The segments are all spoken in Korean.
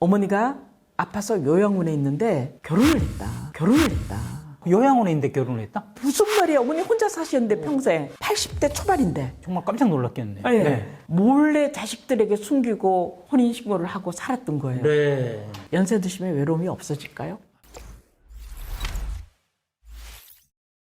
어머니가 아파서 요양원에 있는데 결혼을 했다. 요양원에 있는데 결혼을 했다? 무슨 말이야. 어머니 혼자 사셨는데 평생 80대 초반인데. 정말 깜짝 놀랐겠네. 네. 몰래 자식들에게 숨기고 혼인신고를 하고 살았던 거예요. 네. 연세 드시면 외로움이 없어질까요?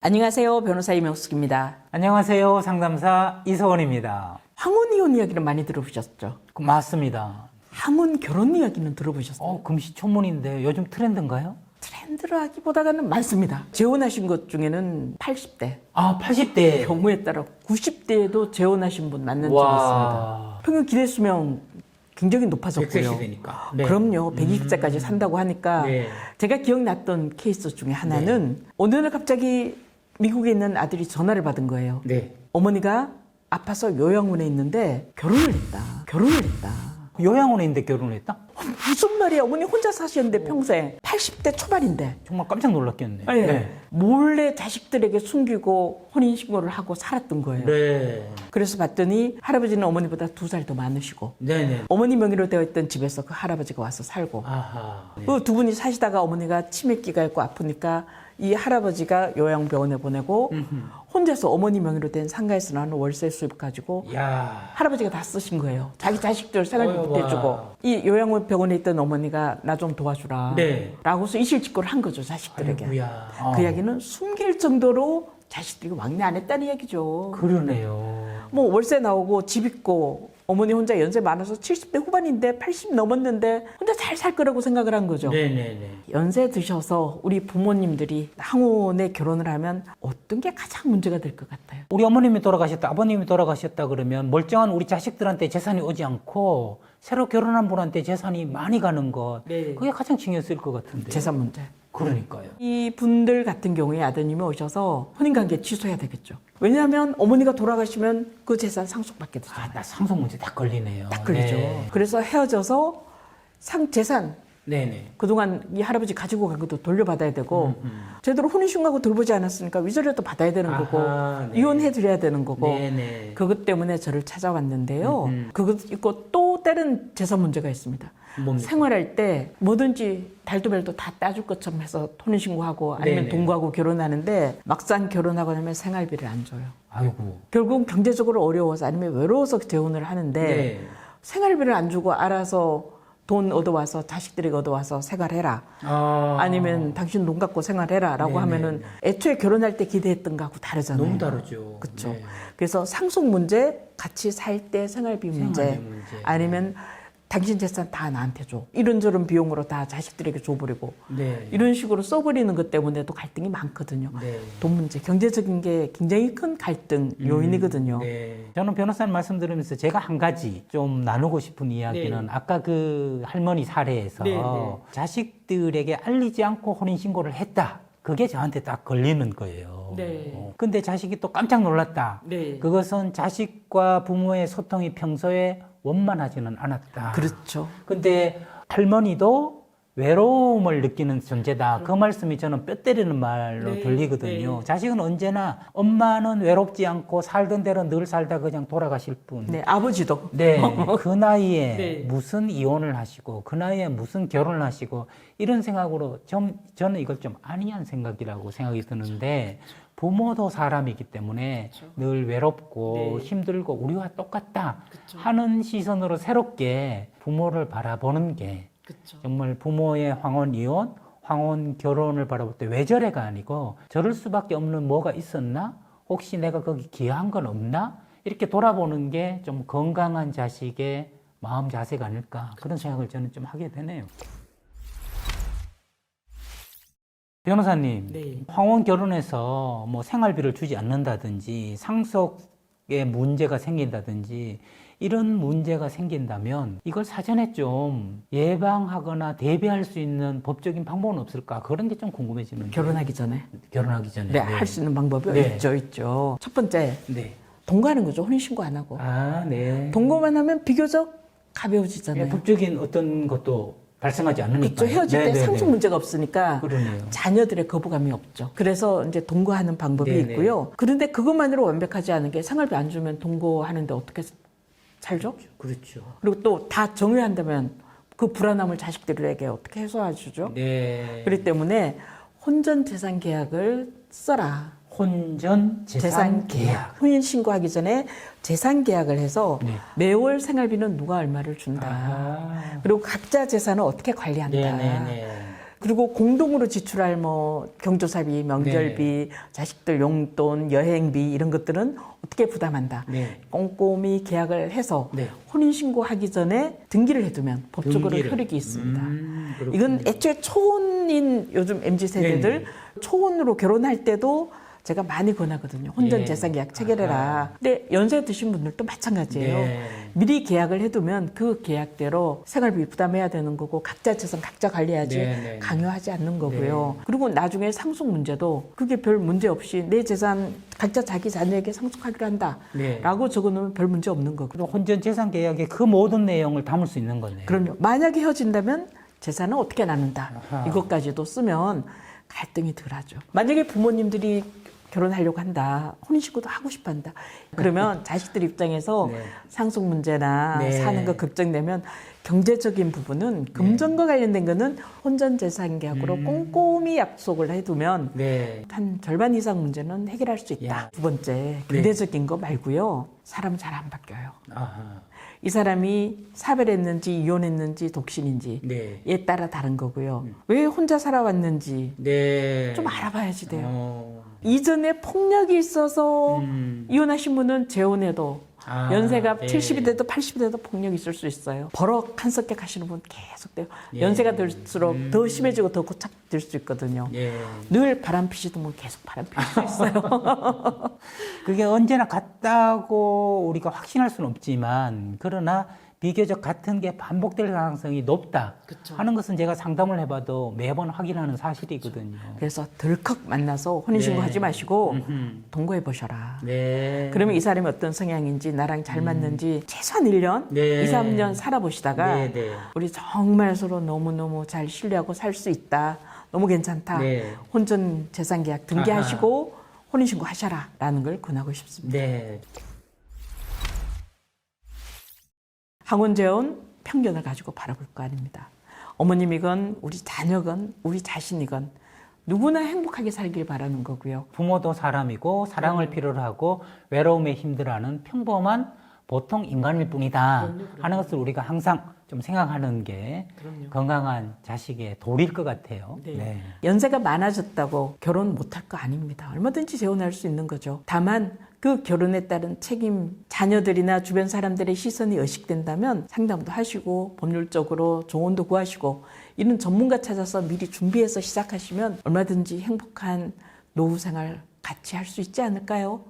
안녕하세요. 변호사 이명숙입니다. 안녕하세요. 상담사 이서원입니다. 항혼 이혼 이야기를 많이 들어보셨죠? 맞습니다. 항혼 결혼 이야기는 들어보셨어요? 금시초문인데 요즘 트렌드인가요? 트렌드라기보다는 많습니다. 재혼하신 것 중에는 80대 80대. 경우에 따라 90대에도 재혼하신 분 만난 적이 있습니다. 평균 기대 수명 굉장히 높아졌고요. 100세 시대니까. 네. 그럼요. 120세까지 산다고 하니까 네. 제가 기억났던 케이스 중에 하나는 어느 날 갑자기 미국에 있는 아들이 전화를 받은 거예요. 네. 어머니가 아파서 요양원에 있는데 결혼을 했다. 요양원에 있는데 결혼을 했다? 무슨 말이야. 어머니 혼자 사셨는데 평생 80대 초반인데. 정말 깜짝 놀랐겠네. 네. 몰래 자식들에게 숨기고 혼인신고를 하고 살았던 거예요. 네. 그래서 봤더니 할아버지는 어머니보다 2살 더 많으시고 네네. 어머니 명의로 되어 있던 집에서 그 할아버지가 와서 살고 아하. 네. 그 두 분이 사시다가 어머니가 치매기가 있고 아프니까 이 할아버지가 요양병원에 보내고 혼자서 어머니 명의로 된 상가에서 나오는 월세 수입 가지고 야. 할아버지가 다 쓰신 거예요. 자기 자식들 생활비 어이구, 보태주고 와. 이 요양병원에 있던 어머니가 나 좀 도와주라 네. 라고서 이실직고를 한 거죠. 자식들에게. 아이고야. 그 이야기는 숨길 정도로 자식들이 왕래 안 했다는 얘기죠. 그러네요. 뭐 월세 나오고 집 있고 어머니 혼자 연세 많아서 70대 후반인데 80 넘었는데 혼자 잘 살 거라고 생각을 한 거죠. 네네네. 연세 드셔서 우리 부모님들이 항혼에 결혼을 하면 어떤 게 가장 문제가 될 것 같아요? 우리 어머님이 돌아가셨다, 아버님이 돌아가셨다 그러면 멀쩡한 우리 자식들한테 재산이 오지 않고 새로 결혼한 분한테 재산이 많이 가는 것. 네. 그게 가장 신경 쓰일 것 같은데. 재산 문제. 그러니까요. 이 분들 같은 경우에 아드님이 오셔서 혼인관계 취소해야 되겠죠. 왜냐하면 어머니가 돌아가시면 그 재산 상속받게 되잖아요. 나 상속 문제 딱 걸리네요. 딱 걸리죠. 네. 그래서 헤어져서 재산 네네. 그동안 이 할아버지 가지고 간 것도 돌려받아야 되고 제대로 혼인신고하고 돌보지 않았으니까 위자료도 받아야 되는 거고 네. 이혼해드려야 되는 거고 네네. 그것 때문에 저를 찾아왔는데요. 그것 있고 또 다른 재산 문제가 있습니다. 뭡니까? 생활할 때 뭐든지 달도 벨도 다 따줄 것처럼 해서 혼인신고하고 아니면 네네. 동거하고 결혼하는데 막상 결혼하고 나면 생활비를 안 줘요. 아이고. 결국 경제적으로 어려워서 아니면 외로워서 재혼을 하는데 네. 생활비를 안 주고 알아서 돈 얻어와서 자식들에게 얻어와서 생활해라. 아니면 당신 돈 갖고 생활해라 라고 네네. 하면은 애초에 결혼할 때 기대했던 거하고 다르잖아요. 너무 다르죠. 그렇죠. 네. 그래서 상속 문제, 같이 살 때 생활비 문제, 생활비 문제. 아니면 당신 재산 다 나한테 줘. 이런저런 비용으로 다 자식들에게 줘버리고 네. 이런 식으로 써버리는 것 때문에도 갈등이 많거든요. 네. 돈 문제, 경제적인 게 굉장히 큰 갈등 요인이거든요. 네. 저는 변호사님 말씀 들으면서 제가 한 가지 좀 나누고 싶은 이야기는 네. 아까 그 할머니 사례에서 네, 네. 자식들에게 알리지 않고 혼인신고를 했다. 그게 저한테 딱 걸리는 거예요. 네. 근데 자식이 또 깜짝 놀랐다. 네. 그것은 자식과 부모의 소통이 평소에 원만하지는 않았다. 그렇죠. 근데 할머니도 외로움을 느끼는 존재다. 그 말씀이 저는 뼈 때리는 말로 네, 들리거든요. 네. 자식은 언제나 엄마는 외롭지 않고 살던 대로 늘 살다 그냥 돌아가실 뿐. 네, 아버지도. 네, 그 나이에 네. 무슨 이혼을 하시고 그 나이에 무슨 결혼을 하시고 이런 생각으로 저는 이걸 좀 아니한 생각이라고 생각이 드는데 부모도 사람이기 때문에 늘 외롭고 네. 힘들고 우리와 똑같다 그쵸. 하는 시선으로 새롭게 부모를 바라보는 게 그렇죠. 정말 부모의 황혼 이혼, 황혼 결혼을 바라볼 때 외절해가 아니고 저럴 수밖에 없는 뭐가 있었나? 혹시 내가 거기 기여한 건 없나? 이렇게 돌아보는 게 좀 건강한 자식의 마음 자세가 아닐까 그런 생각을 저는 좀 하게 되네요. 변호사님, 네. 황혼 결혼해서 뭐 생활비를 주지 않는다든지 상속에 문제가 생긴다든지 이런 문제가 생긴다면 이걸 사전에 좀 예방하거나 대비할 수 있는 법적인 방법은 없을까? 그런 게 좀 궁금해지는데. 결혼하기 전에. 결혼하기 전에. 네, 할 수 있는 방법이 네. 있죠. 첫 번째, 네. 동거하는 거죠. 혼인신고 안 하고. 네. 동거만 하면 비교적 가벼워지잖아요. 예, 법적인 어떤 것도 발생하지 않으니까. 그렇죠. 헤어질 때 상속 문제가 없으니까 그러네요. 자녀들의 거부감이 없죠. 그래서 이제 동거하는 방법이 네네. 있고요. 그런데 그것만으로 완벽하지 않은 게 생활비 안 주면 동거하는데 어떻게 살죠? 그렇죠. 그리고 또 다 정회한다면 그 불안함을 자식들에게 어떻게 해소해 주죠? 네. 그렇기 때문에 혼전 재산 계약을 써라. 혼전 재산 계약. 혼인 신고하기 전에 재산 계약을 해서 네. 매월 생활비는 누가 얼마를 준다. 아. 그리고 각자 재산을 어떻게 관리한다. 네네네. 그리고 공동으로 지출할 뭐 경조사비, 명절비, 네. 자식들 용돈, 여행비 이런 것들은 어떻게 부담한다. 네. 꼼꼼히 계약을 해서 네. 혼인 신고하기 전에 등기를 해두면 법적으로 등기를. 효력이 있습니다. 그렇군요. 이건 애초에 초혼인 요즘 MZ 세대들 네. 초혼으로 결혼할 때도 제가 많이 권하거든요. 혼전 네. 재산 계약 체결해라. 아하. 근데 연세 드신 분들도 마찬가지예요. 네. 미리 계약을 해두면 그 계약대로 생활비 부담해야 되는 거고 각자 재산 각자 관리해야지 네, 네. 강요하지 않는 거고요. 그리고 나중에 상속 문제도 그게 별 문제 없이 내 재산 각자 자기 자녀에게 상속하기로 한다. 네. 라고 적어놓으면 별 문제 없는 거고. 그럼 혼전 재산 계약에 그 모든 내용을 담을 수 있는 거네요. 그럼요. 만약에 헤어진다면 재산은 어떻게 나눈다. 아하. 이것까지도 쓰면 갈등이 덜하죠. 만약에 부모님들이 결혼하려고 한다. 혼인신고도 하고 싶어 한다. 그러면 자식들 입장에서 네. 상속 문제나 네. 사는 거 걱정되면 경제적인 부분은 금전과 관련된 거는 혼전재산 계약으로 꼼꼼히 약속을 해두면 네. 한 절반 이상 문제는 해결할 수 있다. 야. 두 번째, 근대적인 거 말고요. 사람은 잘 안 바뀌어요. 아하. 이 사람이 사별했는지 이혼했는지 독신인지 네. 에 따라 다른 거고요. 왜 혼자 살아왔는지 네. 좀 알아봐야지 돼요. 어. 이전에 폭력이 있어서 음. 이혼하신 분은 재혼해도 아, 연세가 네. 70이 돼도 80이 돼도 폭력이 있을 수 있어요. 버럭 한 성격 하시는 분 계속 돼요. 예. 연세가 들수록 더 심해지고 더 고착될 수 있거든요. 예. 늘 바람 피시던 분 계속 바람 피실 수 있어요. 그게 언제나 같다고 우리가 확신할 수는 없지만 그러나 비교적 같은 게 반복될 가능성이 높다 그쵸. 하는 것은 제가 상담을 해봐도 매번 확인하는 사실이거든요. 그래서 덜컥 만나서 혼인신고 네. 하지 마시고 음흠. 동거해 보셔라. 네. 그러면 이 사람이 어떤 성향인지 나랑 잘 맞는지 최소한 1년, 네. 2, 3년 살아보시다가 네, 네. 우리 정말 서로 너무너무 잘 신뢰하고 살 수 있다. 너무 괜찮다. 네. 혼전 재산 계약 등기하시고 혼인신고 하셔라 라는 걸 권하고 싶습니다. 네. 항혼재혼 편견을 가지고 바라볼 거 아닙니다. 어머님이건 우리 자녀건 우리 자신이건 누구나 행복하게 살길 바라는 거고요. 부모도 사람이고 사랑을 필요로 하고 외로움에 힘들어하는 평범한 보통 인간일 뿐이다 하는 것을 우리가 항상 좀 생각하는 게 건강한 자식의 도리일 것 같아요. 네. 연세가 많아졌다고 결혼 못할 거 아닙니다. 얼마든지 재혼할 수 있는 거죠. 다만 그 결혼에 따른 책임, 자녀들이나 주변 사람들의 시선이 의식된다면 상담도 하시고 법률적으로 조언도 구하시고 이런 전문가 찾아서 미리 준비해서 시작하시면 얼마든지 행복한 노후 생활 같이 할 수 있지 않을까요?